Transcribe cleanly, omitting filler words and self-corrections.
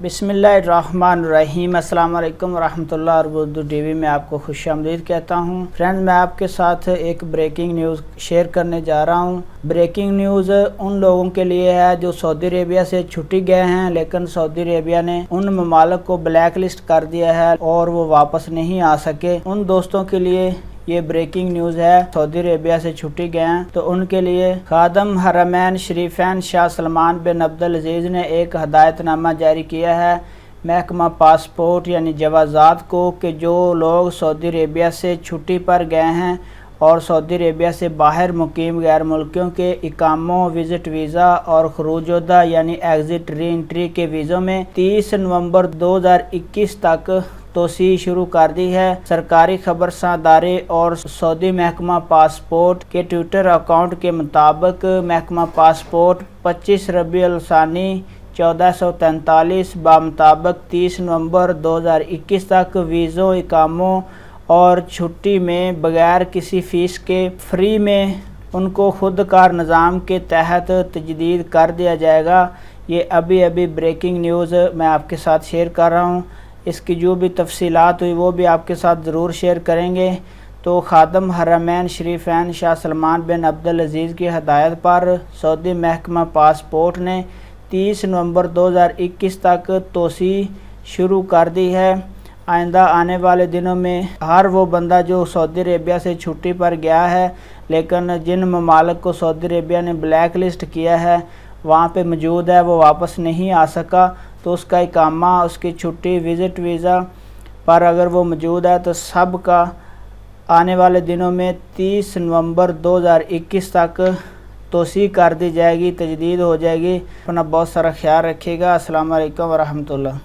बिस्मिल्लाहिर्रहमानिर्रहीम। अस्सलाम वालेकुम रहमतुल्लाहि और उर्दू टीवी में आपको खुश आमदीद कहता हूँ। फ्रेंड्स, मैं आपके साथ एक ब्रेकिंग न्यूज़ शेयर करने जा रहा हूँ। ब्रेकिंग न्यूज़ उन लोगों के लिए है जो सऊदी अरेबिया से छुट्टी गए हैं, लेकिन सऊदी अरेबिया ने उन ममालिक को ब्लैक लिस्ट कर दिया है और वो वापस नहीं आ सके। उन दोस्तों के लिए ये ब्रेकिंग न्यूज़ है। सऊदी अरेबिया से छुट्टी गए हैं तो उनके लिए खादम हरमैन शरीफैन शाह सलमान बिन अब्दुल अजीज़ ने एक हदायतनामा जारी किया है महकमा पासपोर्ट यानी जवाज़ात को कि जो लोग सऊदी अरेबिया से छुट्टी पर गए हैं और सऊदी अरेबिया से बाहर मुकीम गैर मुल्कियों के इकामों, विज़िट वीज़ा और खरूजोदा यानी एग्ज़िट री एंट्री के वीज़ों में 30 नवंबर 2021 तक तोसी शुरू कर दी है। सरकारी खबरसादारे और सऊदी महकमा पासपोर्ट के ट्विटर अकाउंट के मुताबिक महकमा पासपोर्ट 25 रबीउल सानी 1443 बामुताबिक 30 नवंबर 2021 तक वीज़ों, इकामों और छुट्टी में बगैर किसी फ़ीस के फ्री में उनको खुद कार निज़ाम के तहत तजदीद कर दिया जाएगा। ये अभी ब्रेकिंग न्यूज़ मैं आपके साथ शेयर कर रहा हूँ। इसकी जो भी तफसीलात हुई वो भी आपके साथ ज़रूर शेयर करेंगे। तो खादम हरमैन शरीफैन शाह सलमान बिन अब्दुल अजीज़ की हदायत पर सऊदी महकमा पासपोर्ट ने 30 नवंबर 2021 तक तोसी शुरू कर दी है। आइंदा आने वाले दिनों में हर वो बंदा जो सऊदी अरेबिया से छुट्टी पर गया है लेकिन जिन ममालिक को सऊदी अरेबिया ने ब्लैक लिस्ट किया है वहाँ पे मौजूद है, वो वापस नहीं आ सका, तो उसका इकामा, उसकी छुट्टी, विज़िट वीज़ा पर अगर वो मौजूद है तो सब का आने वाले दिनों में 30 नवंबर 2021 तक तोसी कर दी जाएगी, तजदीद हो जाएगी। अपना बहुत सारा ख्याल रखिएगा। अस्सलाम वालेकुम व रहमतुल्लाह।